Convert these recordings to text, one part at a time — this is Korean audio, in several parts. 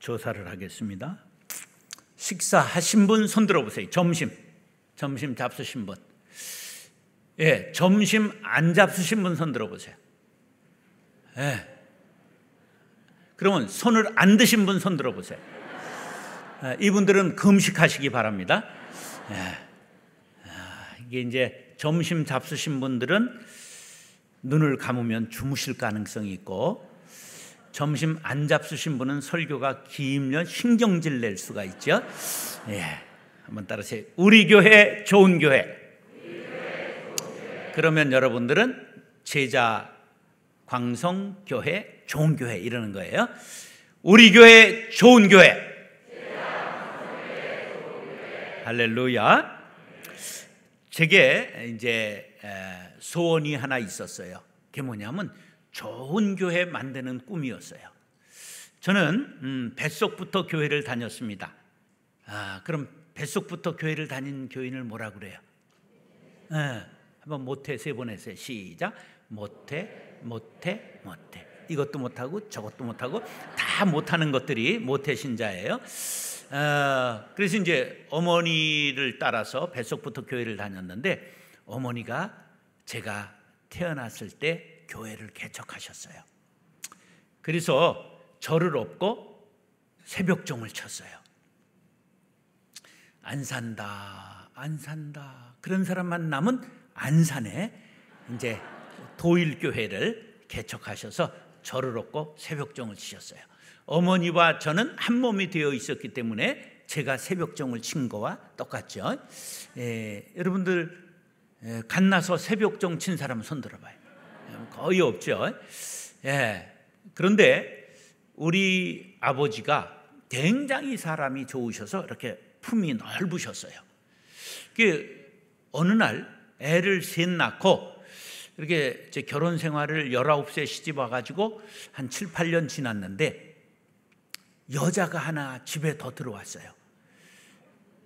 조사를 하겠습니다. 식사하신 분 손 들어보세요. 점심 잡수신 분. 예, 점심 안 잡수신 분 손 들어보세요. 예. 그러면 손을 안 드신 분 손 들어보세요. 예, 이분들은 금식하시기 바랍니다. 예. 이게 이제 점심 잡수신 분들은 눈을 감으면 주무실 가능성이 있고, 점심 안 잡수신 분은 설교가 길면 신경질 낼 수가 있죠. 예, 한번 따라하세요. 우리 교회 좋은 교회. 그러면 여러분들은 제자 광성 교회 좋은 교회 이러는 거예요. 우리 교회 좋은 교회. 할렐루야. 제게 이제 소원이 하나 있었어요. 그게 뭐냐면 좋은 교회 만드는 꿈이었어요. 저는 뱃속부터 교회를 다녔습니다. 그럼 뱃속부터 교회를 다닌 교인을 뭐라 그래요? 한번 모태 3번 했어요. 시작. 모태. 이것도 못하고 저것도 못하고 다 못하는 것들이 모태 신자예요. 그래서 이제 어머니를 따라서 뱃속부터 교회를 다녔는데, 어머니가 제가 태어났을 때 교회를 개척하셨어요. 그래서 저를 업고 새벽종을 쳤어요. 안 산다 그런 사람 만나면 안 사네. 이제 도일교회를 개척하셔서 저를 업고 새벽종을 치셨어요. 어머니와 저는 한 몸이 되어 있었기 때문에 제가 새벽종을 친 거와 똑같죠. 여러분들 갓나서 새벽종 친 사람 손 들어봐요. 거의 없죠. 그런데 우리 아버지가 굉장히 사람이 좋으셔서 이렇게 품이 넓으셨어요. 어느 날 애를 셋 낳고 이렇게 제 결혼 생활을 19세 시집 와가지고 한 7, 8년 지났는데 여자가 하나 집에 더 들어왔어요.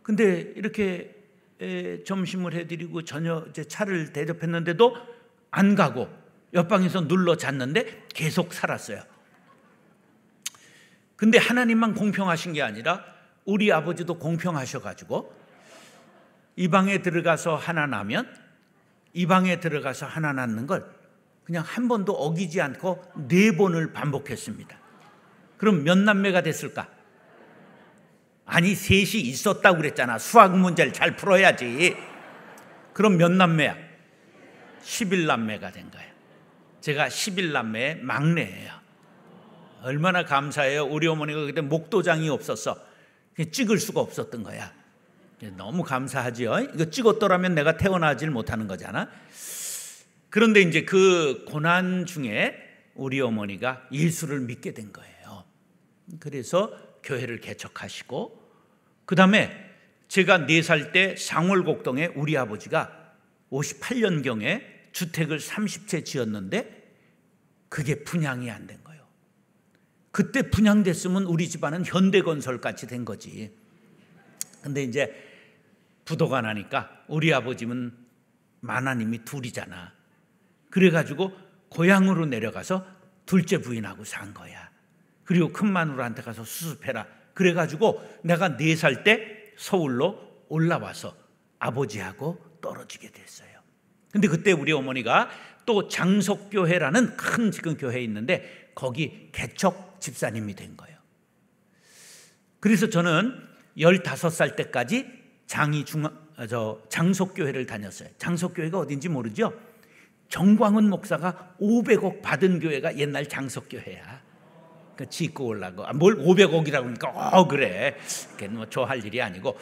근데 이렇게 점심을 해드리고 저녁 이제 차를 대접했는데도 안 가고 옆방에서 눌러 잤는데 계속 살았어요. 근데 하나님만 공평하신 게 아니라 우리 아버지도 공평하셔가지고 이 방에 들어가서 하나 나면 이 방에 들어가서 하나 낳는 걸 그냥 한 번도 어기지 않고 4번을 반복했습니다. 그럼 몇 남매가 됐을까? 아니, 셋이 있었다고 그랬잖아. 수학 문제를 잘 풀어야지. 그럼 몇 남매야? 11남매가 된 거예요. 제가 11남매의 막내예요. 얼마나 감사해요. 우리 어머니가 그때 목도장이 없었어. 찍을 수가 없었던 거야. 너무 감사하죠. 이거 찍었더라면 내가 태어나질 못하는 거잖아. 그런데 이제 그 고난 중에 우리 어머니가 예수를 믿게 된 거예요. 그래서 교회를 개척하시고, 그 다음에 제가 4살 때 상월곡동에 우리 아버지가 58년경에 주택을 30채 지었는데 그게 분양이 안 된 거예요. 그때 분양됐으면 우리 집안은 현대건설같이 된 거지. 근데 이제 부도가 나니까 우리 아버지는 마나님이 둘이잖아. 그래가지고 고향으로 내려가서 둘째 부인하고 산 거야. 그리고 큰 마누라한테 가서 수습해라. 그래가지고 내가 4살 때 서울로 올라와서 아버지하고 떨어지게 됐어요. 근데 그때 우리 어머니가 또 장석교회라는 큰 지금 교회에 있는데 거기 개척 집사님이 된 거예요. 그래서 저는 15살 때까지 장석교회를 다녔어요. 장석교회가 어딘지 모르죠? 정광훈 목사가 500억 받은 교회가 옛날 장석교회야. 그 짓고 올라고. 뭘 500억이라고 하니까 그래. 그게 뭐 좋아할 일이 아니고.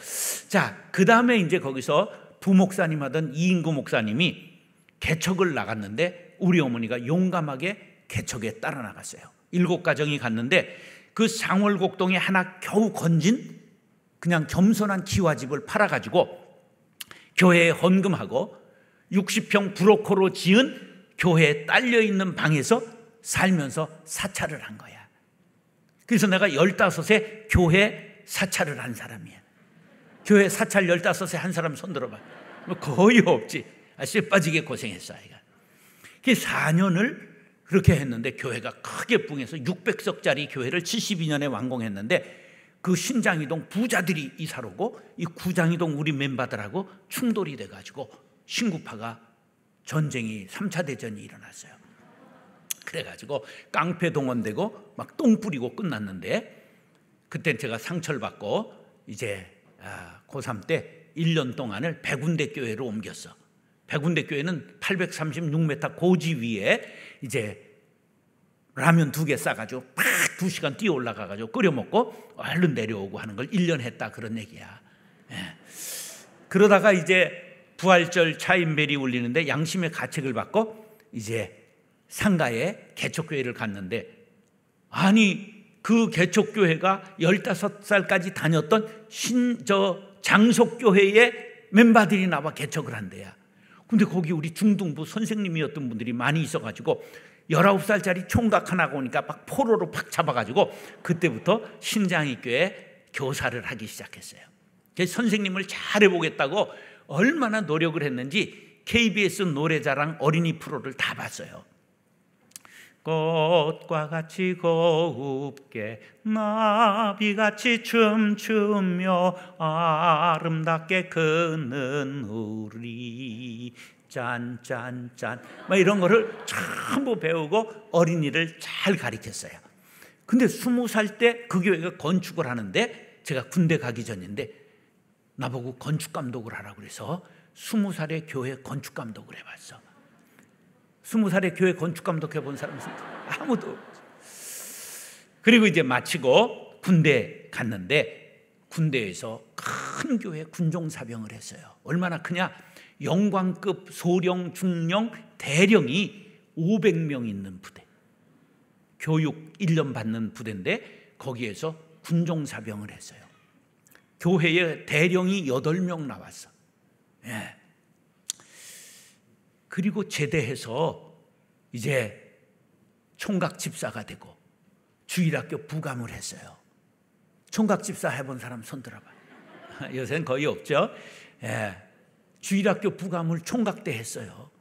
자, 그 다음에 이제 거기서 부목사님 하던 이인구 목사님이 개척을 나갔는데 우리 어머니가 용감하게 개척에 따라 나갔어요. 7가정이 갔는데 그 상월곡동에 하나 겨우 건진 그냥 겸손한 기와집을 팔아가지고 교회에 헌금하고 60평 브로커로 지은 교회에 딸려있는 방에서 살면서 사찰을 한 거야. 그래서 내가 15에 교회 사찰을 한 사람이야. 교회 사찰 15에 한 사람 손 들어봐. 거의 없지. 쇠 빠지게 고생했어 아이가. 그 4년을 그렇게 했는데 교회가 크게 붕해서 600석짜리 교회를 72년에 완공했는데 그 신장이동 부자들이 이사를 오고 이 구장이동 우리 멤버들하고 충돌이 돼가지고 신구파가 전쟁이 3차 대전이 일어났어요. 그래가지고 깡패 동원되고 막 똥 뿌리고 끝났는데 그때 제가 상처를 받고 이제 고3 때 1년 동안을 백운대 교회로 옮겼어. 백운대 교회는 836m 고지 위에 이제 라면 2개 싸가지고 팍 2시간 뛰어 올라가가지고 끓여 먹고 얼른 내려오고 하는 걸 1년 했다 그런 얘기야. 예. 그러다가 이제 부활절 차인벨이 울리는데 양심의 가책을 받고 이제 상가에 개척교회를 갔는데 아니 그 개척교회가 15살까지 다녔던 장속교회의 멤버들이 나와 개척을 한대야. 근데 거기 우리 중등부 선생님이었던 분들이 많이 있어가지고 19살짜리 총각 하나가 오니까 막 포로로 팍 잡아가지고 그때부터 신장이교회 교사를 하기 시작했어요. 그래서 선생님을 잘해보겠다고 얼마나 노력을 했는지 KBS 노래자랑 어린이 프로를 다 봤어요. 꽃과 같이 곱게 나비같이 춤추며 아름답게 걷는 우리 짠짠짠 막 이런 거를 전부 배우고 어린이를 잘 가르쳤어요. 근데 20살 때 그 교회가 건축을 하는데 제가 군대 가기 전인데 나보고 건축감독을 하라고 그래서 20살에 교회 건축감독을 해봤어. 20살에 교회 건축감독 해본 사람은 아무도. 그리고 이제 마치고 군대 갔는데 군대에서 큰 교회 군종사병을 했어요. 얼마나 크냐? 영광급 소령, 중령, 대령이 500명 있는 부대, 교육 1년 받는 부대인데 거기에서 군종사병을 했어요. 교회에 대령이 8명 나왔어. 예. 그리고 제대해서 이제 총각 집사가 되고 주일학교 부감을 했어요. 총각 집사 해본 사람 손 들어봐. 요새는 거의 없죠. 예. 주일학교 부감을 총각 때 했어요.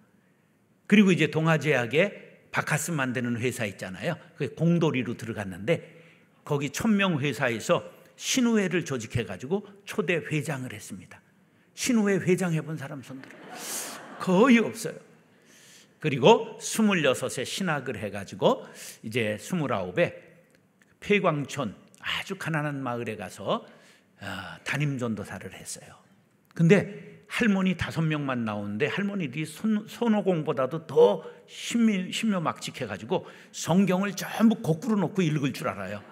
그리고 이제 동아제약에 바카스 만드는 회사 있잖아요. 그 공돌이로 들어갔는데 거기 1000명 회사에서 신우회를 조직해가지고 초대 회장을 했습니다. 신우회 회장 해본 사람 손 들어. 거의 없어요. 그리고 26에 신학을 해가지고 이제 29에 폐광촌 아주 가난한 마을에 가서 담임 전도사를 했어요. 근데 할머니 5명만 나오는데 할머니들이 손오공보다도 더 신묘막직해가지고 성경을 전부 거꾸로 놓고 읽을 줄 알아요.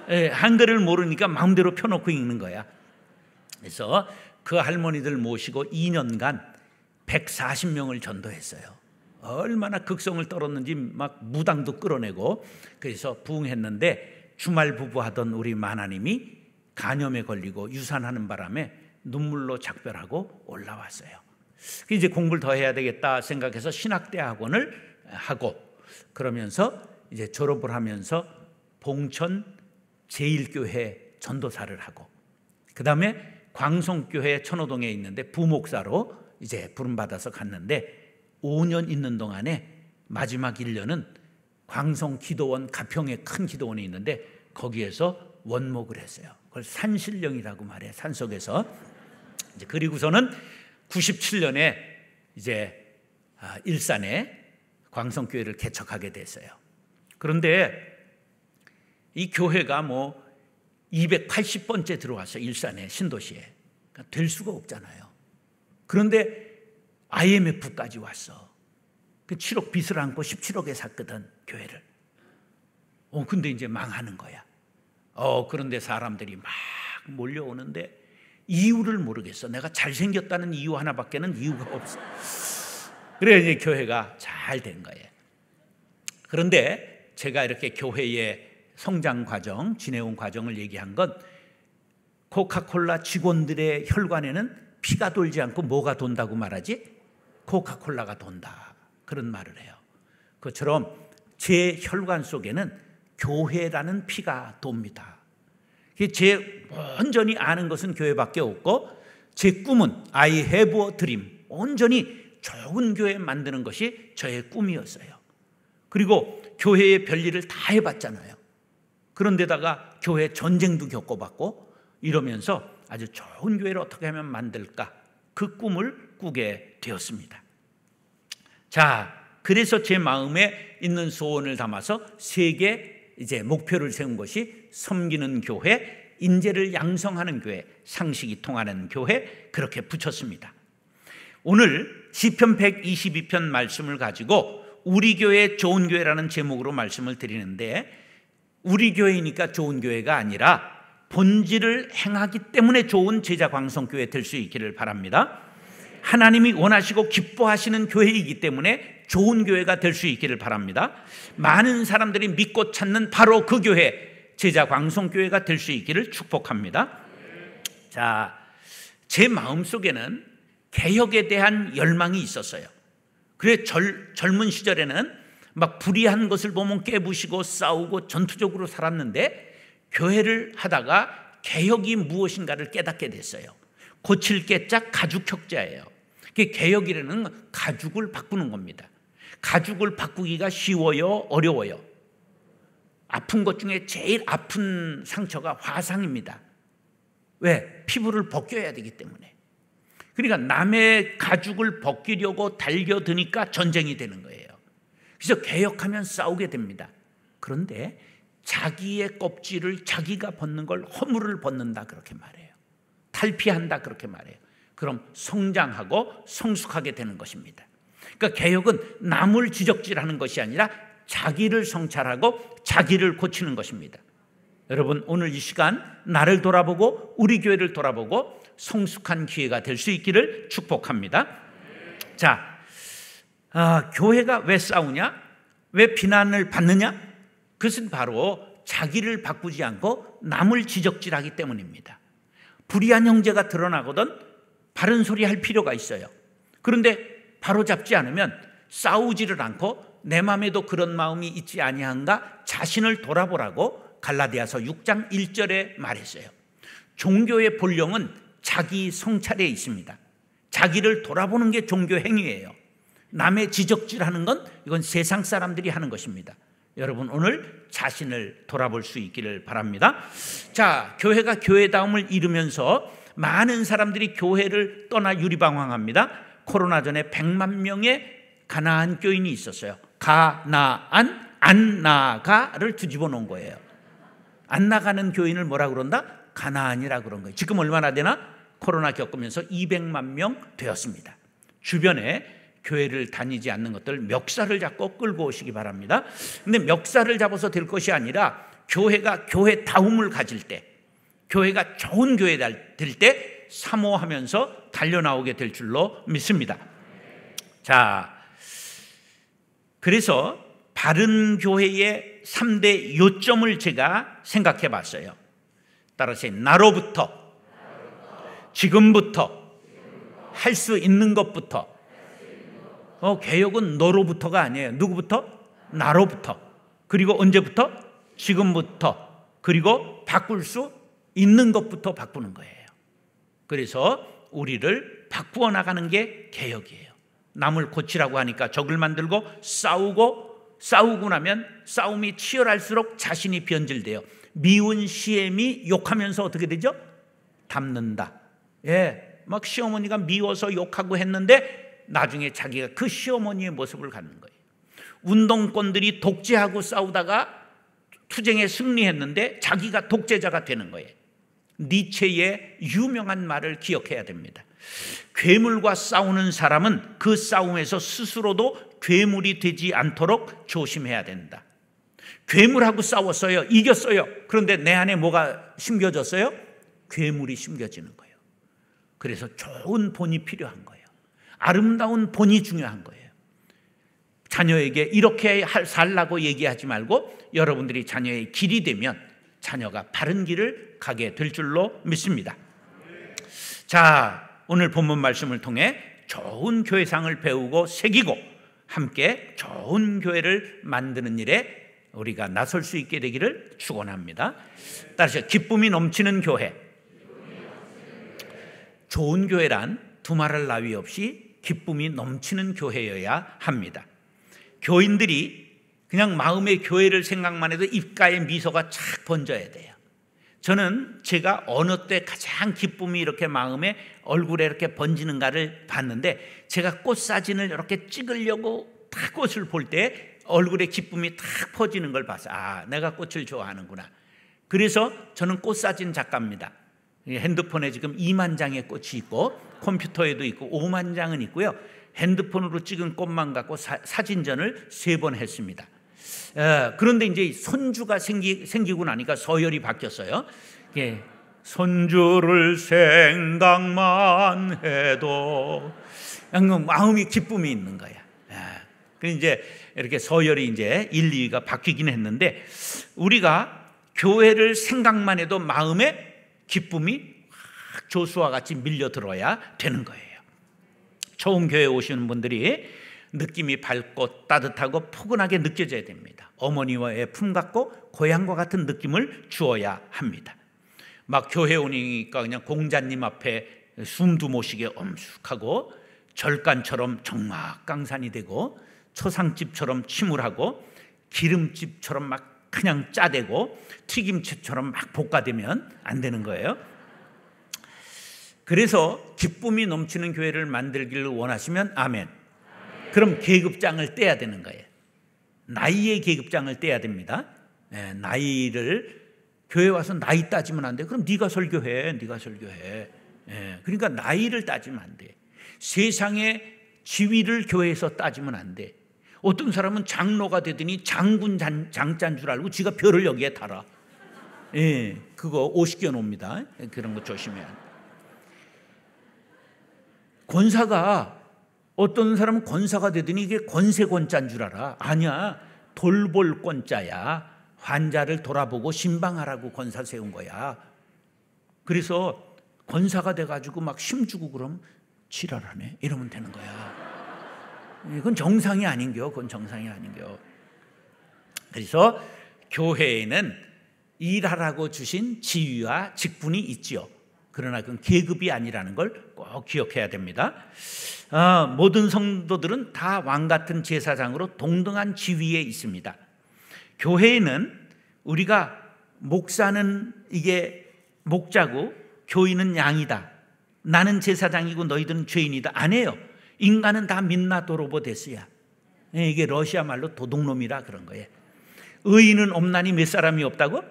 예, 한글을 모르니까 마음대로 펴놓고 읽는 거야. 그래서 그 할머니들 모시고 2년간 140명을 전도했어요. 얼마나 극성을 떨었는지 막 무당도 끌어내고. 그래서 부흥했는데 주말 부부하던 우리 마나님이 간염에 걸리고 유산하는 바람에 눈물로 작별하고 올라왔어요. 이제 공부를 더 해야 되겠다 생각해서 신학대학원을 하고 그러면서 이제 졸업을 하면서 봉천 제1교회 전도사를 하고 그 다음에 광성교회 천호동에 있는데 부목사로 이제 부름받아서 갔는데 5년 있는 동안에 마지막 1년은 광성 기도원 가평에 큰 기도원이 있는데 거기에서 원목을 했어요. 그걸 산신령이라고 말해. 산속에서. 이제 그리고서는 97년에 이제 일산에 광성교회를 개척하게 됐어요. 그런데 이 교회가 뭐 280번째 들어왔어요. 일산에 신도시에. 그러니까 될 수가 없잖아요. 그런데 IMF까지 왔어. 그 7억 빚을 안고 17억에 샀거든 교회를. 근데 이제 망하는 거야. 그런데 사람들이 막 몰려오는데 이유를 모르겠어. 내가 잘생겼다는 이유 하나밖에는 이유가 없어. 그래 이제 교회가 잘 된 거예요. 그런데 제가 이렇게 교회의 성장 과정, 지내온 과정을 얘기한 건 코카콜라 직원들의 혈관에는 피가 돌지 않고 뭐가 돈다고 말하지? 코카콜라가 돈다. 그런 말을 해요. 그것처럼 제 혈관 속에는 교회라는 피가 돕니다. 제 온전히 아는 것은 교회밖에 없고 제 꿈은 I have a dream. 온전히 좋은 교회 만드는 것이 저의 꿈이었어요. 그리고 교회의 별일을 다 해봤잖아요. 그런데다가 교회 전쟁도 겪어봤고 이러면서 아주 좋은 교회를 어떻게 하면 만들까, 그 꿈을 꾸게 되었습니다. 자, 그래서 제 마음에 있는 소원을 담아서 세 개 이제 목표를 세운 것이 섬기는 교회, 인재를 양성하는 교회, 상식이 통하는 교회, 그렇게 붙였습니다. 오늘 시편 122편 말씀을 가지고 우리 교회 좋은 교회라는 제목으로 말씀을 드리는데, 우리 교회니까 좋은 교회가 아니라 본질을 행하기 때문에 좋은 제자광성교회 될 수 있기를 바랍니다. 하나님이 원하시고 기뻐하시는 교회이기 때문에 좋은 교회가 될 수 있기를 바랍니다. 많은 사람들이 믿고 찾는 바로 그 교회, 제자광성교회가 될 수 있기를 축복합니다. 자, 제 마음속에는 개혁에 대한 열망이 있었어요. 그래 젊은 시절에는 막 불의한 것을 보면 깨부시고 싸우고 전투적으로 살았는데, 교회를 하다가 개혁이 무엇인가를 깨닫게 됐어요. 고칠 개자 가죽혁자예요. 개혁이라는 건 가죽을 바꾸는 겁니다. 가죽을 바꾸기가 쉬워요, 어려워요? 아픈 것 중에 제일 아픈 상처가 화상입니다. 왜? 피부를 벗겨야 되기 때문에. 그러니까 남의 가죽을 벗기려고 달겨드니까 전쟁이 되는 거예요. 그래서 개혁하면 싸우게 됩니다. 그런데 자기의 껍질을 자기가 벗는 걸 허물을 벗는다, 그렇게 말해요. 탈피한다, 그렇게 말해요. 그럼 성장하고 성숙하게 되는 것입니다. 그러니까 개혁은 남을 지적질하는 것이 아니라 자기를 성찰하고 자기를 고치는 것입니다. 여러분, 오늘 이 시간 나를 돌아보고 우리 교회를 돌아보고 성숙한 기회가 될 수 있기를 축복합니다. 자, 교회가 왜 싸우냐? 왜 비난을 받느냐? 그것은 바로 자기를 바꾸지 않고 남을 지적질하기 때문입니다. 불의한 형제가 드러나거든 바른 소리 할 필요가 있어요. 그런데 바로잡지 않으면 싸우지를 않고 내 마음에도 그런 마음이 있지 아니한가 자신을 돌아보라고 갈라디아서 6장 1절에 말했어요. 종교의 본령은 자기 성찰에 있습니다. 자기를 돌아보는 게 종교 행위예요. 남의 지적질하는 건 이건 세상 사람들이 하는 것입니다. 여러분, 오늘 자신을 돌아볼 수 있기를 바랍니다. 자, 교회가 교회다움을 이루면서 많은 사람들이 교회를 떠나 유리방황합니다. 코로나 전에 100만 명의 가나안 교인이 있었어요. 가나안, 안 나가를 뒤집어 놓은 거예요. 안 나가는 교인을 뭐라 그런다? 가나안이라 그런 거예요. 지금 얼마나 되나? 코로나 겪으면서 200만 명 되었습니다. 주변에 교회를 다니지 않는 것들 멱살을 잡고 끌고 오시기 바랍니다. 근데 멱살을 잡아서 될 것이 아니라 교회가 교회다움을 가질 때, 교회가 좋은 교회가 될 때 사모하면서 달려나오게 될 줄로 믿습니다. 자, 그래서 바른 교회의 3대 요점을 제가 생각해 봤어요. 따라서 나로부터, 지금부터, 할 수 있는 것부터. 개혁은 너로부터가 아니에요. 누구부터? 나로부터. 그리고 언제부터? 지금부터. 그리고 바꿀 수 있는 것부터 바꾸는 거예요. 그래서 우리를 바꾸어 나가는 게 개혁이에요. 남을 고치라고 하니까 적을 만들고 싸우고 나면 싸움이 치열할수록 자신이 변질돼요. 미운 시엠이 욕하면서 어떻게 되죠? 닮는다. 예, 막 시어머니가 미워서 욕하고 했는데 나중에 자기가 그 시어머니의 모습을 갖는 거예요. 운동권들이 독재하고 싸우다가 투쟁에 승리했는데 자기가 독재자가 되는 거예요. 니체의 유명한 말을 기억해야 됩니다. 괴물과 싸우는 사람은 그 싸움에서 스스로도 괴물이 되지 않도록 조심해야 된다. 괴물하고 싸웠어요. 이겼어요. 그런데 내 안에 뭐가 심겨졌어요? 괴물이 심겨지는 거예요. 그래서 좋은 본이 필요한 거예요. 아름다운 본이 중요한 거예요. 자녀에게 이렇게 살라고 얘기하지 말고 여러분들이 자녀의 길이 되면 자녀가 바른 길을 가게 될 줄로 믿습니다. 자, 오늘 본문 말씀을 통해 좋은 교회상을 배우고 새기고 함께 좋은 교회를 만드는 일에 우리가 나설 수 있게 되기를 축원합니다. 따라서 기쁨이 넘치는 교회. 좋은 교회란 두말할 나위 없이 기쁨이 넘치는 교회여야 합니다. 교인들이 그냥 마음의 교회를 생각만 해도 입가에 미소가 착 번져야 돼요. 저는 제가 어느 때 가장 기쁨이 이렇게 마음에 얼굴에 이렇게 번지는가를 봤는데, 제가 꽃 사진을 이렇게 찍으려고 딱 꽃을 볼 때 얼굴에 기쁨이 탁 퍼지는 걸 봐서 내가 꽃을 좋아하는구나. 그래서 저는 꽃 사진 작가입니다. 핸드폰에 지금 2만 장의 꽃이 있고 컴퓨터에도 있고 5만 장은 있고요. 핸드폰으로 찍은 꽃만 갖고 사진전을 3번 했습니다. 그런데 이제 손주가 생기고 나니까 서열이 바뀌었어요. 손주를 생각만 해도 마음이 기쁨이 있는 거야. 그래서 이제 이렇게 서열이 이제 1, 2위가 바뀌긴 했는데, 우리가 교회를 생각만 해도 마음에 기쁨이 확 조수와 같이 밀려들어야 되는 거예요. 처음 교회에 오시는 분들이 느낌이 밝고 따뜻하고 포근하게 느껴져야 됩니다. 어머니와의 품 같고 고향과 같은 느낌을 주어야 합니다. 막 교회 오니까 그냥 공자님 앞에 숨도 못 쉬게 엄숙하고, 절간처럼 정막강산이 되고, 초상집처럼 침울하고, 기름집처럼 막 그냥 짜대고, 튀김집처럼 막 볶아대면 안 되는 거예요. 그래서 기쁨이 넘치는 교회를 만들기를 원하시면 아멘. 그럼 계급장을 떼야 되는 거예요. 나이의 계급장을 떼야 됩니다. 나이를, 교회 와서 나이 따지면 안 돼. 그럼 네가 설교해. 그러니까 나이를 따지면 안 돼. 세상의 지위를 교회에서 따지면 안 돼. 어떤 사람은 장로가 되더니 장군 장자인 줄 알고 지가 별을 여기에 달아. 그거 50개 놉니다. 그런 거 조심해야 돼. 권사가, 어떤 사람은 권사가 되더니 이게 권세권자인 줄 알아. 아니야, 돌볼권자야. 환자를 돌아보고 신방하라고 권사 세운 거야. 그래서 권사가 돼가지고 막 힘주고 그럼 지랄하네 이러면 되는 거야. 그건 정상이 아닌겨. 그래서 교회에는 일하라고 주신 지위와 직분이 있지요. 그러나 그건 계급이 아니라는 걸 꼭 기억해야 됩니다. 모든 성도들은 다 왕같은 제사장으로 동등한 지위에 있습니다. 교회에는 우리가 목사는 이게 목자고 교인은 양이다, 나는 제사장이고 너희들은 죄인이다, 안 해요. 인간은 다 민나도로보데스야. 이게 러시아 말로 도둑놈이라 그런 거예요. 의인은 없나니 몇 사람이 없다고?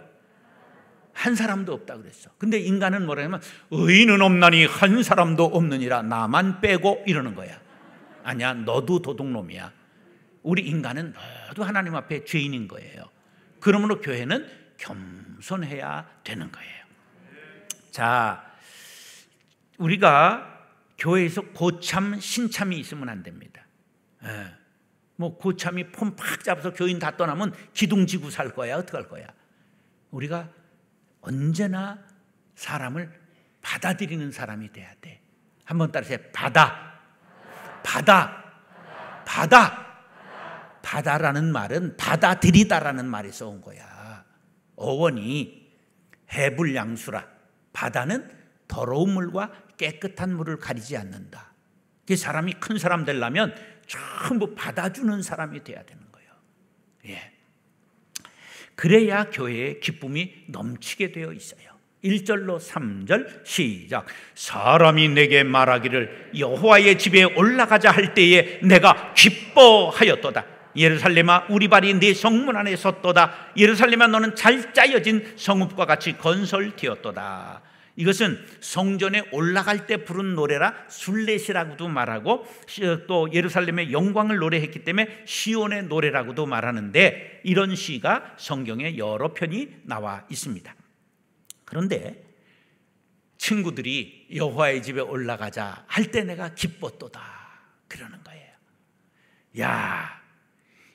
한 사람도 없다 그랬어. 근데 인간은 뭐라냐면 의인은 없나니 한 사람도 없느니라, 나만 빼고 이러는 거야. 아니야, 너도 도둑놈이야. 우리 인간은 모두 하나님 앞에 죄인인 거예요. 그러므로 교회는 겸손해야 되는 거예요. 자, 우리가 교회에서 고참 신참이 있으면 안 됩니다. 뭐 고참이 폼 팍 잡아서 교인 다 떠나면 기둥지고 살 거야. 어떡할 거야? 우리가 언제나 사람을 받아들이는 사람이 돼야 돼. 한번 따라서 바다라는 말은 받아들이다라는 말에서 온 거야. 어원이 해불양수라. 바다는 더러운 물과 깨끗한 물을 가리지 않는다. 그 사람이 큰 사람 되려면 전부 받아주는 사람이 돼야 되는 거예요. 그래야 교회에 기쁨이 넘치게 되어 있어요. 1절로 3절 시작. 사람이 내게 말하기를 여호와의 집에 올라가자 할 때에 내가 기뻐하였도다. 예루살렘아, 우리 발이 네 성문 안에 섰도다. 예루살렘아, 너는 잘 짜여진 성읍과 같이 건설되었도다. 이것은 성전에 올라갈 때 부른 노래라 술렛이라고도 말하고, 또 예루살렘의 영광을 노래했기 때문에 시온의 노래라고도 말하는데, 이런 시가 성경에 여러 편이 나와 있습니다. 그런데 친구들이 여호와의 집에 올라가자 할 때 내가 기뻤도다 그러는 거예요. 야,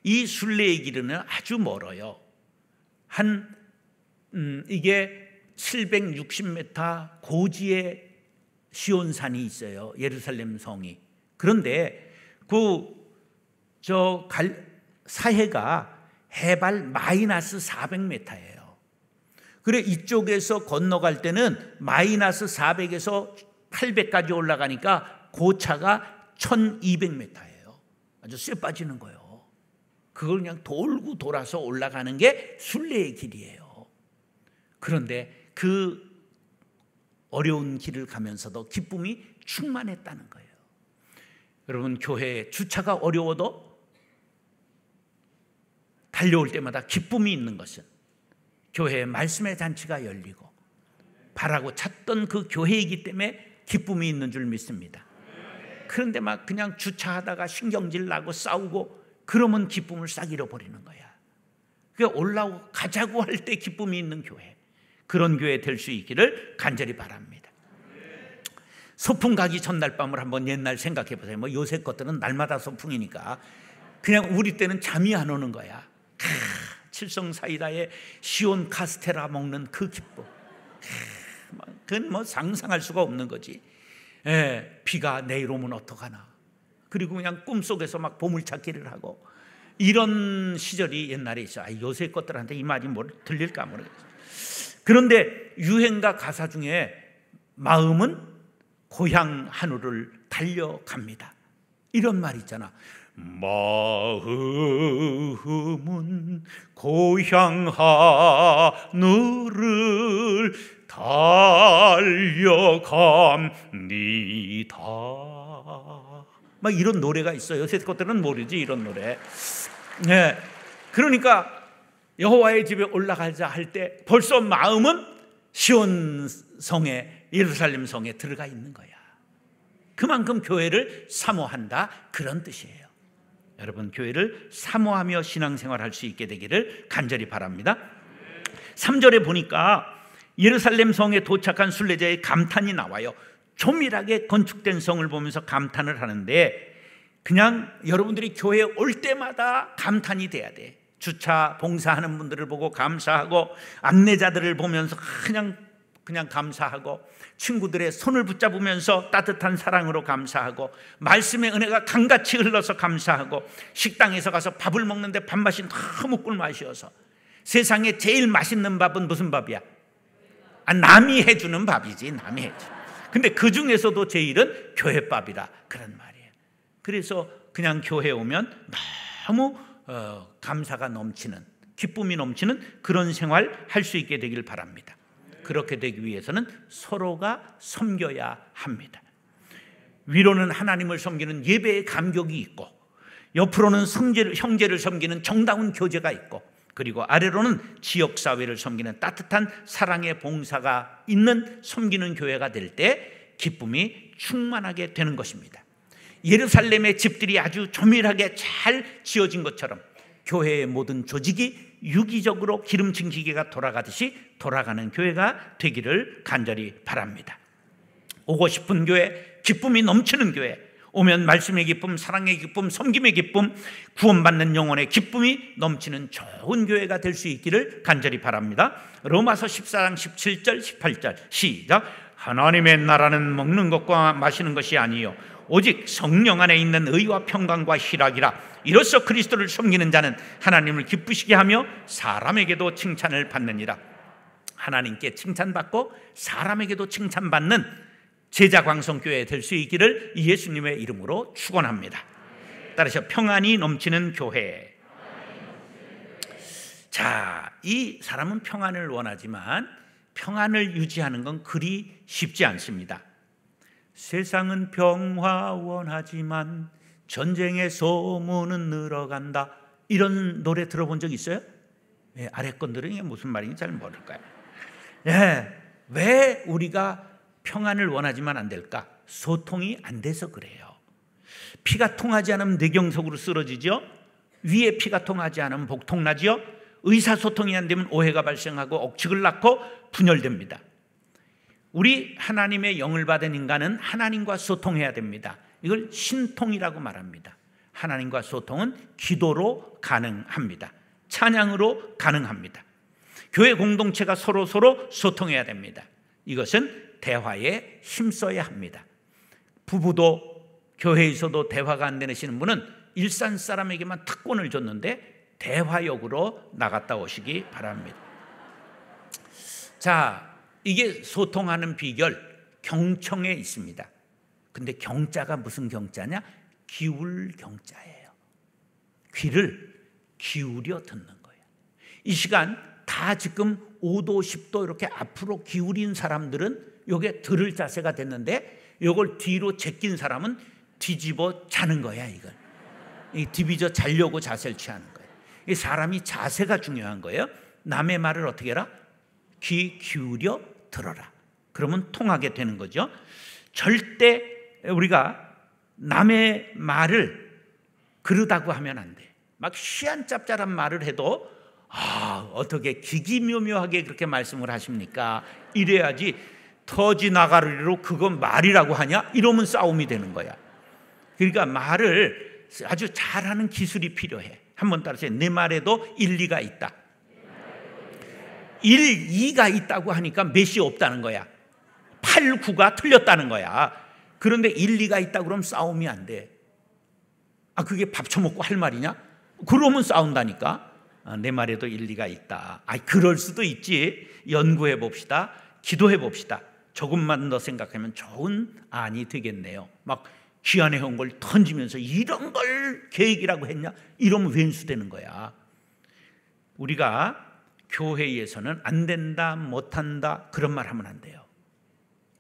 이 순례의 길은 아주 멀어요. 이게 760m 고지에 시온산이 있어요. 예루살렘 성이. 그런데 사해가 해발 마이너스 400m예요. 그래, 이쪽에서 건너갈 때는 마이너스 400에서 800까지 올라가니까 고차가 1200m예요. 아주 쇠 빠지는 거예요. 그걸 그냥 돌고 돌아서 올라가는 게 순례의 길이에요. 그런데 그 어려운 길을 가면서도 기쁨이 충만했다는 거예요. 여러분, 교회에 주차가 어려워도 달려올 때마다 기쁨이 있는 것은 교회에 말씀의 잔치가 열리고 바라고 찾던 그 교회이기 때문에 기쁨이 있는 줄 믿습니다. 그런데 막 그냥 주차하다가 신경질 나고 싸우고 그러면 기쁨을 싹 잃어버리는 거야. 그러니까 올라오고 가자고 할 때 기쁨이 있는 교회, 그런 교회 될 수 있기를 간절히 바랍니다. 소풍 가기 전날 밤을 한번 옛날 생각해 보세요. 뭐 요새 것들은 날마다 소풍이니까 그냥 우리 때는 잠이 안 오는 거야. 칠성 사이다에 시온 카스테라 먹는 그 기쁨, 그건 뭐 상상할 수가 없는 거지. 비가 내일 오면 어떡하나. 그리고 그냥 꿈속에서 막 보물찾기를 하고 이런 시절이 옛날에 있어. 요새 것들한테 이 말이 뭘 들릴까 모르겠어. 그런데 유행가 가사 중에 마음은 고향 하늘을 달려갑니다, 이런 말 있잖아. 마음은 고향 하늘을 달려갑니다. 막 이런 노래가 있어요. 요새 것들은 모르지 이런 노래. 네, 그러니까 여호와의 집에 올라가자 할 때 벌써 마음은 시온 성에, 예루살렘 성에 들어가 있는 거야. 그만큼 교회를 사모한다, 그런 뜻이에요. 여러분, 교회를 사모하며 신앙생활할 수 있게 되기를 간절히 바랍니다. 3절에 보니까 예루살렘 성에 도착한 순례자의 감탄이 나와요. 조밀하게 건축된 성을 보면서 감탄을 하는데, 그냥 여러분들이 교회에 올 때마다 감탄이 돼야 돼. 주차 봉사하는 분들을 보고 감사하고, 안내자들을 보면서 그냥 감사하고, 친구들의 손을 붙잡으면서 따뜻한 사랑으로 감사하고, 말씀의 은혜가 강같이 흘러서 감사하고, 식당에서 가서 밥을 먹는데 밥맛이 너무 꿀맛이어서, 세상에 제일 맛있는 밥은 무슨 밥이야? 남이 해주는 밥이지, 남이 해주. 근데 그 중에서도 제일은 교회밥이라, 그런 말이에요. 그래서 그냥 교회에 오면 너무 감사가 넘치는, 기쁨이 넘치는 그런 생활 할 수 있게 되길 바랍니다. 그렇게 되기 위해서는 서로가 섬겨야 합니다. 위로는 하나님을 섬기는 예배의 감격이 있고, 옆으로는 형제를 섬기는 정다운 교제가 있고, 그리고 아래로는 지역사회를 섬기는 따뜻한 사랑의 봉사가 있는 섬기는 교회가 될 때 기쁨이 충만하게 되는 것입니다. 예루살렘의 집들이 아주 조밀하게 잘 지어진 것처럼 교회의 모든 조직이 유기적으로 기름진 기계가 돌아가듯이 돌아가는 교회가 되기를 간절히 바랍니다. 오고 싶은 교회, 기쁨이 넘치는 교회, 오면 말씀의 기쁨, 사랑의 기쁨, 섬김의 기쁨, 구원받는 영혼의 기쁨이 넘치는 좋은 교회가 될 수 있기를 간절히 바랍니다. 로마서 14장 17절 18절 시작. 하나님의 나라는 먹는 것과 마시는 것이 아니요 오직 성령 안에 있는 의와 평강과 희락이라. 이로써 그리스도를 섬기는 자는 하나님을 기쁘시게 하며 사람에게도 칭찬을 받느니라. 하나님께 칭찬받고 사람에게도 칭찬받는 제자광성교회 될 수 있기를 예수님의 이름으로 축원합니다. 따라서 평안이 넘치는 교회. 자, 이 사람은 평안을 원하지만 평안을 유지하는 건 그리 쉽지 않습니다. 세상은 평화 원하지만 전쟁의 소문은 늘어간다. 이런 노래 들어본 적 있어요? 예, 아래 건들은 이게 무슨 말인지 잘 모를까요? 예, 왜 우리가 평안을 원하지만 안 될까? 소통이 안 돼서 그래요. 피가 통하지 않으면 뇌경색으로 쓰러지죠. 위에 피가 통하지 않으면 복통나죠. 의사소통이 안 되면 오해가 발생하고 억측을 낳고 분열됩니다. 우리 하나님의 영을 받은 인간은 하나님과 소통해야 됩니다. 이걸 신통이라고 말합니다. 하나님과 소통은 기도로 가능합니다. 찬양으로 가능합니다. 교회 공동체가 서로 소통해야 됩니다. 이것은 대화에 힘써야 합니다. 부부도 교회에서도 대화가 안 되시는 분은 일산 사람에게만 특권을 줬는데 대화역으로 나갔다 오시기 바랍니다. 자, 이게 소통하는 비결, 경청에 있습니다. 근데 경자가 무슨 경자냐? 기울 경자예요. 귀를 기울여 듣는 거예요. 이 시간 다 지금 5도 10도 이렇게 앞으로 기울인 사람들은 요게 들을 자세가 됐는데, 요걸 뒤로 제낀 사람은 뒤집어 자는 거야. 이걸 뒤집어 자려고 자세를 취하는 거예요. 이 사람이 자세가 중요한 거예요. 남의 말을 어떻게 해라? 귀 기울여 들어라. 그러면 통하게 되는 거죠. 절대 우리가 남의 말을 그러다고 하면 안 돼. 막 시한짭짤한 말을 해도 어떻게 기기묘묘하게 그렇게 말씀을 하십니까? 이래야지. 터지 나가리로 그건 말이라고 하냐? 이러면 싸움이 되는 거야. 그러니까 말을 아주 잘하는 기술이 필요해. 한번 따라서 내 말에도 일리가 있다. 일이가 있다고 하니까 몇이 없다는 거야. 8, 9가 틀렸다는 거야. 그런데 일리가 있다 그러면 싸움이 안 돼. 그게 밥 처먹고 할 말이냐? 그러면 싸운다니까. 내 말에도 일리가 있다. 그럴 수도 있지. 연구해 봅시다. 기도해 봅시다. 조금만 더 생각하면 좋은 안이 되겠네요. 막 귀한해온 걸 던지면서 이런 걸 계획이라고 했냐? 이러면 왼수되는 거야. 우리가 교회에서는 안 된다, 못한다 그런 말 하면 안 돼요.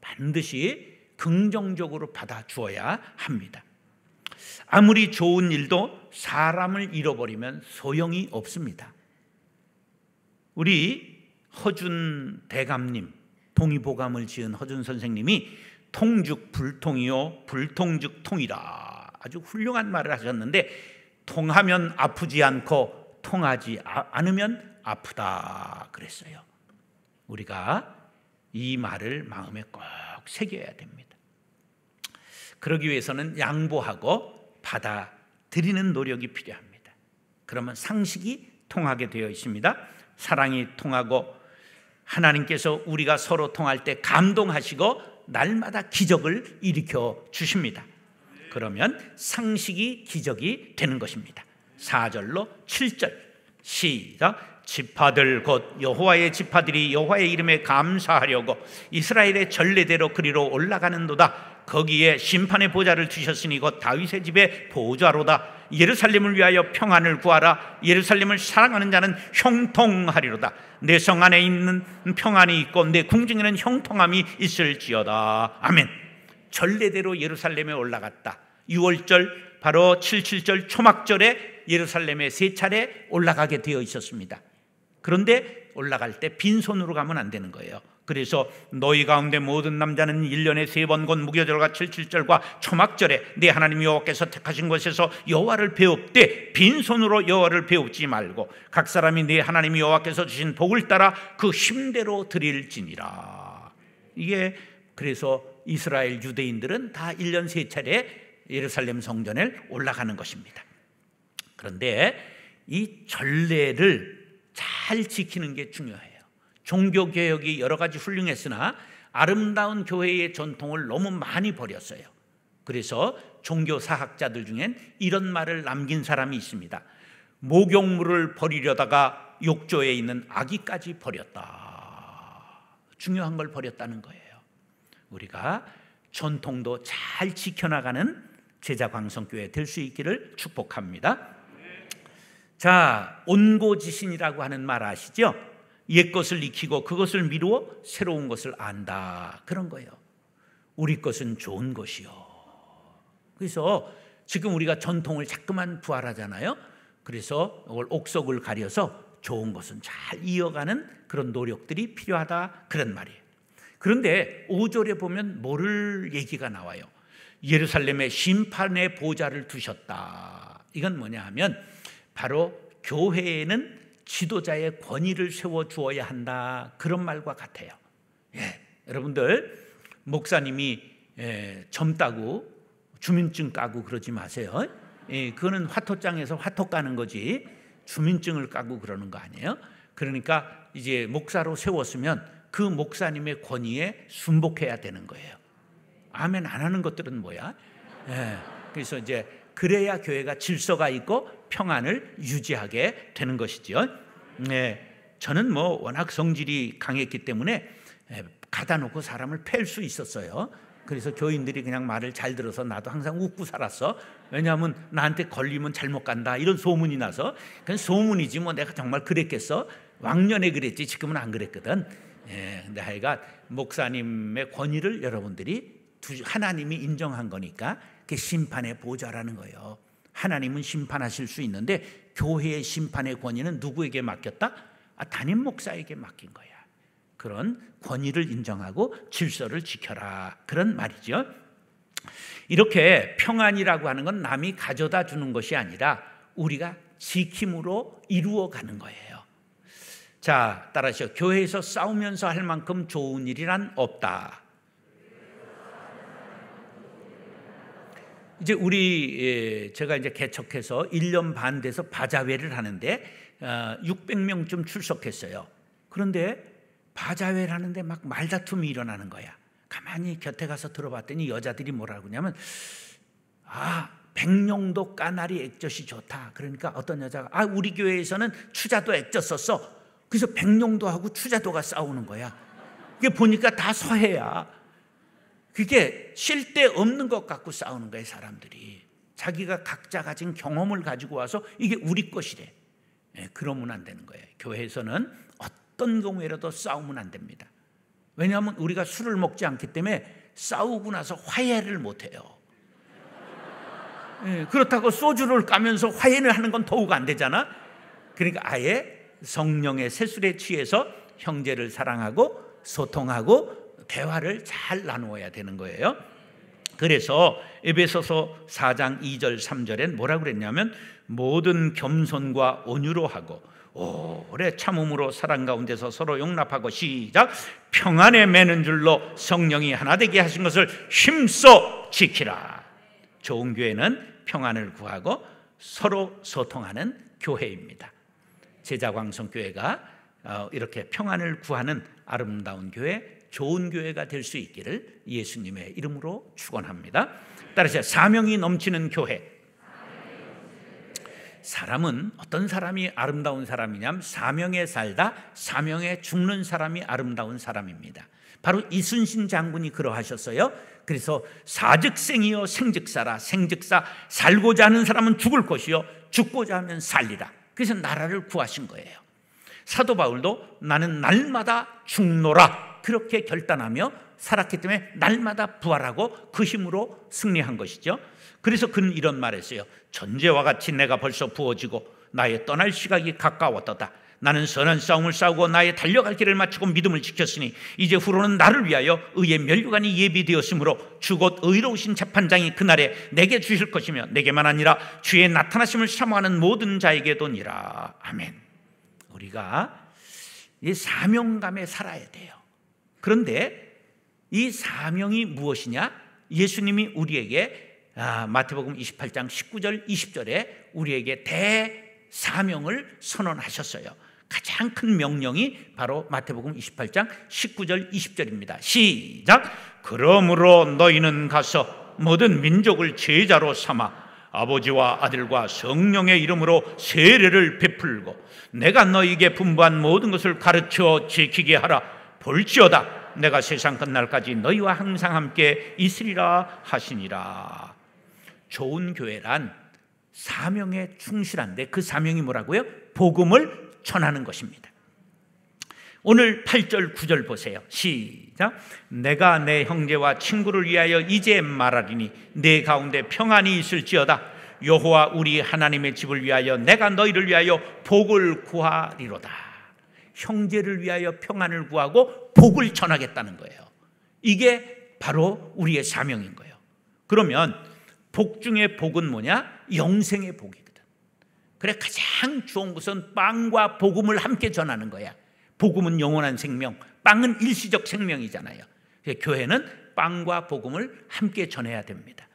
반드시 긍정적으로 받아주어야 합니다. 아무리 좋은 일도 사람을 잃어버리면 소용이 없습니다. 우리 허준 대감님, 동의보감을 지은 허준 선생님이 통죽 불통이요 불통죽 통이라 아주 훌륭한 말을 하셨는데, 통하면 아프지 않고 통하지 않으면 아프다 그랬어요. 우리가 이 말을 마음에 꼭 새겨야 됩니다. 그러기 위해서는 양보하고 받아들이는 노력이 필요합니다. 그러면 상식이 통하게 되어 있습니다. 사랑이 통하고, 하나님께서 우리가 서로 통할 때 감동하시고 날마다 기적을 일으켜 주십니다. 그러면 상식이 기적이 되는 것입니다. 4절로 7절 시작. 지파들 곧 여호와의 지파들이 여호와의 이름에 감사하려고 이스라엘의 전례대로 그리로 올라가는도다. 거기에 심판의 보좌를 두셨으니 곧 다윗의 집의 보좌로다. 예루살렘을 위하여 평안을 구하라. 예루살렘을 사랑하는 자는 형통하리로다. 내 성 안에 있는 평안이 있고 내 궁중에는 형통함이 있을지어다. 아멘. 전례대로 예루살렘에 올라갔다. 6월절 바로 77절 초막절에 예루살렘에 3차례 올라가게 되어 있었습니다. 그런데 올라갈 때 빈손으로 가면 안 되는 거예요. 그래서 너희 가운데 모든 남자는 1년에 3번 곧 무교절과 77절과 초막절에 내 하나님 여호와께서 택하신 곳에서 여호와를 배웁되 빈손으로 여호와를 배우지 말고 각 사람이 내 하나님 여호와께서 주신 복을 따라 그 힘대로 드릴지니라. 이게 그래서 이스라엘 유대인들은 다 1년 3차례 예루살렘 성전에 올라가는 것입니다. 그런데 이 전례를 잘 지키는 게 중요해요. 종교개혁이 여러 가지 훌륭했으나 아름다운 교회의 전통을 너무 많이 버렸어요. 그래서 종교사학자들 중엔 이런 말을 남긴 사람이 있습니다. 목욕물을 버리려다가 욕조에 있는 아기까지 버렸다. 중요한 걸 버렸다는 거예요. 우리가 전통도 잘 지켜나가는 제자광성교회 될 수 있기를 축복합니다. 자, 온고지신이라고 하는 말 아시죠? 옛것을 익히고 그것을 미루어 새로운 것을 안다, 그런 거예요. 우리 것은 좋은 것이요. 그래서 지금 우리가 전통을 자꾸만 부활하잖아요. 그래서 이걸 옥석을 가려서 좋은 것은 잘 이어가는 그런 노력들이 필요하다, 그런 말이에요. 그런데 5절에 보면 뭐를 얘기가 나와요? 예루살렘에 심판의 보좌를 두셨다. 이건 뭐냐 하면 바로 교회에는 지도자의 권위를 세워주어야 한다, 그런 말과 같아요. 여러분들 목사님이 점 따고 주민증 까고 그러지 마세요. 그거는 화토장에서 화토 까는 거지 주민증을 까고 그러는 거 아니에요. 그러니까 이제 목사로 세웠으면 그 목사님의 권위에 순복해야 되는 거예요. 아멘 안 하는 것들은 뭐야? 그래서 이제 그래야 교회가 질서가 있고 평안을 유지하게 되는 것이죠. 저는 워낙 성질이 강했기 때문에 가다 놓고 사람을 팰 수 있었어요. 그래서 교인들이 그냥 말을 잘 들어서 나도 항상 웃고 살았어. 왜냐하면 나한테 걸리면 잘못 간다 이런 소문이 나서. 그건 소문이지 뭐 내가 정말 그랬겠어? 왕년에 그랬지 지금은 안 그랬거든. 근데 하여간 목사님의 권위를 여러분들이 하나님이 인정한 거니까 그게 심판의 보좌라는 거예요. 하나님은 심판하실 수 있는데 교회의 심판의 권위는 누구에게 맡겼다? 담임 목사에게 맡긴 거야. 그런 권위를 인정하고 질서를 지켜라, 그런 말이죠. 이렇게 평안이라고 하는 건 남이 가져다 주는 것이 아니라 우리가 지킴으로 이루어가는 거예요. 자, 따라하시오. 교회에서 싸우면서 할 만큼 좋은 일이란 없다. 이제 제가 이제 개척해서 1년 반 돼서 바자회를 하는데 600명쯤 출석했어요. 그런데 바자회를 하는데 막 말다툼이 일어나는 거야. 가만히 곁에 가서 들어봤더니 여자들이 뭐라고 하냐면 백령도 까나리 액젓이 좋다. 그러니까 어떤 여자가 우리 교회에서는 추자도 액젓 썼어. 그래서 백령도하고 추자도가 싸우는 거야. 그게 보니까 다 서해야. 그게 쓸데없는 것 갖고 싸우는 거예요. 사람들이 자기가 각자 가진 경험을 가지고 와서 이게 우리 것이래. 그러면 안 되는 거예요. 교회에서는 어떤 경우에라도 싸우면 안 됩니다. 왜냐하면 우리가 술을 먹지 않기 때문에 싸우고 나서 화해를 못해요. 그렇다고 소주를 까면서 화해를 하는 건 더욱 안 되잖아. 그러니까 아예 성령의 세술에 취해서 형제를 사랑하고 소통하고 대화를 잘 나누어야 되는 거예요. 그래서 에베소서 4장 2절 3절엔 뭐라고 그랬냐면 모든 겸손과 온유로 하고 오래 참음으로 사랑 가운데서 서로 용납하고 시작 평안에 매는 줄로 성령이 하나 되게 하신 것을 힘써 지키라. 좋은 교회는 평안을 구하고 서로 소통하는 교회입니다. 제자광성교회가 이렇게 평안을 구하는 아름다운 교회, 좋은 교회가 될 수 있기를 예수님의 이름으로 축원합니다. 따라서 사명이 넘치는 교회. 사람은 어떤 사람이 아름다운 사람이냐면 사명에 살다 사명에 죽는 사람이 아름다운 사람입니다. 바로 이순신 장군이 그러하셨어요. 그래서 사즉생이요 생즉사라. 생즉사, 살고자 하는 사람은 죽을 것이요 죽고자 하면 살리라. 그래서 나라를 구하신 거예요. 사도 바울도 나는 날마다 죽노라 그렇게 결단하며 살았기 때문에 날마다 부활하고 그 힘으로 승리한 것이죠. 그래서 그는 이런 말을 했어요. 전제와 같이 내가 벌써 부어지고 나의 떠날 시각이 가까웠도다. 나는 선한 싸움을 싸우고 나의 달려갈 길을 마치고 믿음을 지켰으니 이제 후로는 나를 위하여 의의 면류관이 예비되었으므로 주 곧 의로우신 재판장이 그날에 내게 주실 것이며 내게만 아니라 주의 나타나심을 사모하는 모든 자에게도니라. 아멘. 우리가 이 사명감에 살아야 돼요. 그런데 이 사명이 무엇이냐? 예수님이 우리에게 마태복음 28장 19절 20절에 우리에게 대사명을 선언하셨어요. 가장 큰 명령이 바로 마태복음 28장 19절 20절입니다. 시작. 그러므로 너희는 가서 모든 민족을 제자로 삼아 아버지와 아들과 성령의 이름으로 세례를 베풀고 내가 너희에게 분부한 모든 것을 가르쳐 지키게 하라. 볼지어다 내가 세상 끝날까지 너희와 항상 함께 있으리라 하시니라. 좋은 교회란 사명에 충실한데 그 사명이 뭐라고요? 복음을 전하는 것입니다. 오늘 8절 9절 보세요. 시작. 내가 내 형제와 친구를 위하여 이제 말하리니 내 가운데 평안이 있을지어다. 여호와 우리 하나님의 집을 위하여 내가 너희를 위하여 복을 구하리로다. 형제를 위하여 평안을 구하고 복을 전하겠다는 거예요. 이게 바로 우리의 사명인 거예요. 그러면 복 중에 복은 뭐냐? 영생의 복이거든. 그래 가장 좋은 것은 빵과 복음을 함께 전하는 거야. 복음은 영원한 생명, 빵은 일시적 생명이잖아요. 교회는 빵과 복음을 함께 전해야 됩니다.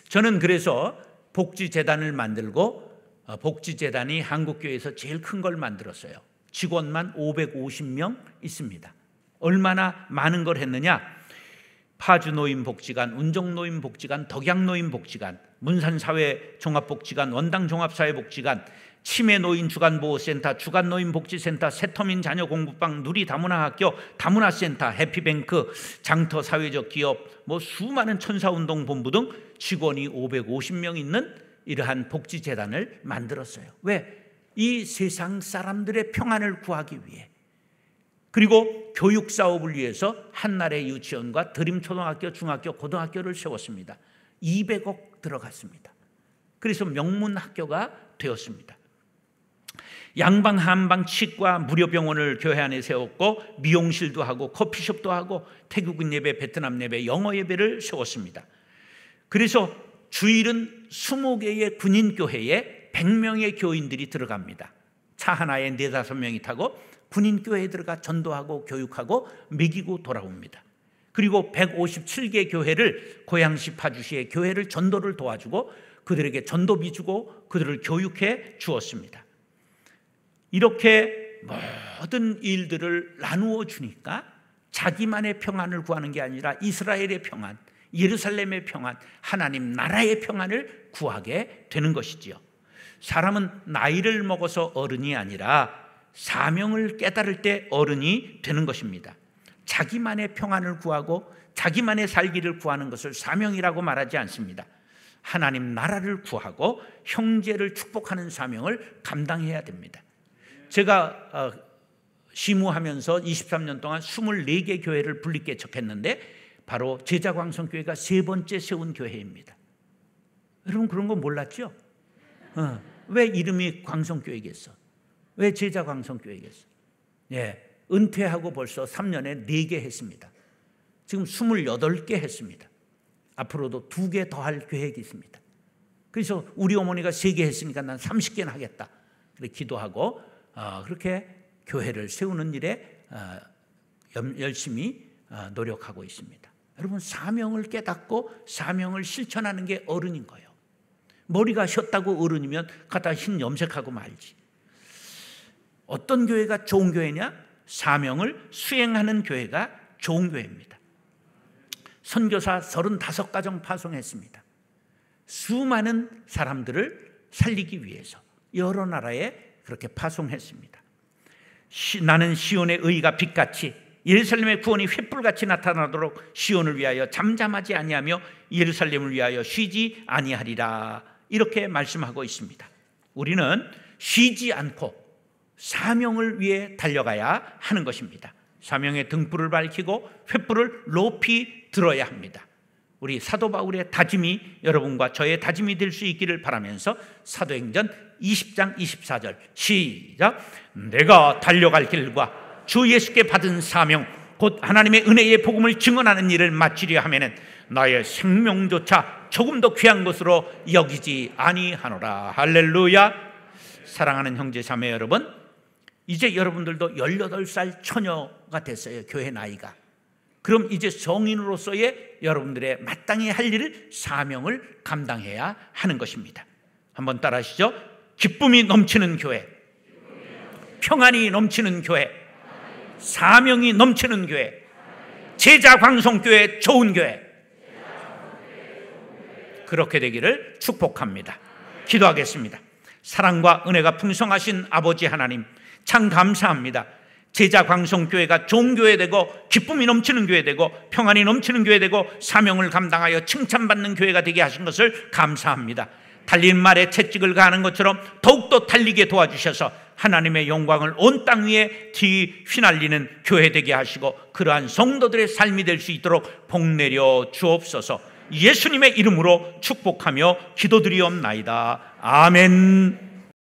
저는 그래서 복지재단을 만들고 복지재단이 한국교회에서 제일 큰 걸 만들었어요. 직원만 550명 있습니다. 얼마나 많은 걸 했느냐? 파주노인복지관, 운정노인복지관, 덕양노인복지관, 문산사회 종합복지관, 원당 종합사회복지관, 치매노인 주간보호센터, 주간노인복지센터, 새터민 자녀공부방, 누리다문화학교, 다문화센터, 해피뱅크, 장터 사회적 기업, 수많은 천사운동본부 등 직원이 550명 있는 이러한 복지재단을 만들었어요. 왜? 이 세상 사람들의 평안을 구하기 위해, 그리고 교육사업을 위해서 한나라의 유치원과 드림초등학교, 중학교, 고등학교를 세웠습니다. 200억 들어갔습니다. 그래서 명문학교가 되었습니다. 양방, 한방, 치과, 무료병원을 교회 안에 세웠고, 미용실도 하고 커피숍도 하고 태국인 예배, 베트남 예배, 영어 예배를 세웠습니다. 그래서 주일은 20개의 군인교회에 100명의 교인들이 들어갑니다. 차 하나에 4, 5명이 타고 군인교회에 들어가 전도하고 교육하고 먹이고 돌아옵니다. 그리고 157개 교회를, 고양시, 파주시의 교회를 전도를 도와주고 그들에게 전도비 주고 그들을 교육해 주었습니다. 이렇게 모든 일들을 나누어 주니까 자기만의 평안을 구하는 게 아니라 이스라엘의 평안, 예루살렘의 평안, 하나님 나라의 평안을 구하게 되는 것이지요. 사람은 나이를 먹어서 어른이 아니라 사명을 깨달을 때 어른이 되는 것입니다. 자기만의 평안을 구하고 자기만의 살기를 구하는 것을 사명이라고 말하지 않습니다. 하나님 나라를 구하고 형제를 축복하는 사명을 감당해야 됩니다. 제가 시무하면서 23년 동안 24개 교회를 분립개척했는데 바로 제자광성교회가 3번째 세운 교회입니다. 여러분 그런 거 몰랐죠? 왜 이름이 광성교회겠어? 왜 제자광성교회겠어? 예, 은퇴하고 벌써 3년에 4개 했습니다. 지금 28개 했습니다. 앞으로도 2개 더 할 계획이 있습니다. 그래서 우리 어머니가 3개 했으니까 난 30개는 하겠다. 그렇게 기도하고 그렇게 교회를 세우는 일에 열심히 노력하고 있습니다. 여러분 사명을 깨닫고 사명을 실천하는 게 어른인 거예요. 머리가 셨다고 어른이면 갖다 흰 염색하고 말지. 어떤 교회가 좋은 교회냐? 사명을 수행하는 교회가 좋은 교회입니다. 선교사 35가정 파송했습니다. 수많은 사람들을 살리기 위해서 여러 나라에 그렇게 파송했습니다. 나는 시온의 의가 빛같이, 예루살렘의 구원이 횃불같이 나타나도록 시온을 위하여 잠잠하지 아니하며 예루살렘을 위하여 쉬지 아니하리라, 이렇게 말씀하고 있습니다. 우리는 쉬지 않고 사명을 위해 달려가야 하는 것입니다. 사명의 등불을 밝히고 횃불을 높이 들어야 합니다. 우리 사도 바울의 다짐이 여러분과 저의 다짐이 될 수 있기를 바라면서 사도행전 20장 24절 시작. 내가 달려갈 길과 주 예수께 받은 사명 곧 하나님의 은혜의 복음을 증언하는 일을 마치려 하면은 나의 생명조차 조금 더 귀한 것으로 여기지 아니하노라. 할렐루야. 사랑하는 형제 자매 여러분, 이제 여러분들도 18살 처녀가 됐어요. 교회 나이가. 그럼 이제 성인으로서의 여러분들의 마땅히 할 일을, 사명을 감당해야 하는 것입니다. 한번 따라 하시죠. 기쁨이 넘치는 교회, 평안이 넘치는 교회, 사명이 넘치는 교회, 제자광성교회, 좋은 교회. 그렇게 되기를 축복합니다. 기도하겠습니다. 사랑과 은혜가 풍성하신 아버지 하나님, 참 감사합니다. 제자광성교회가 좋은 교회 되고 기쁨이 넘치는 교회 되고 평안이 넘치는 교회 되고 사명을 감당하여 칭찬받는 교회가 되게 하신 것을 감사합니다. 달린 말에 채찍을 가하는 것처럼 더욱더 달리게 도와주셔서 하나님의 영광을 온 땅 위에 휘날리는 교회 되게 하시고 그러한 성도들의 삶이 될 수 있도록 복내려 주옵소서. 예수님의 이름으로 축복하며 기도드리옵나이다. 아멘.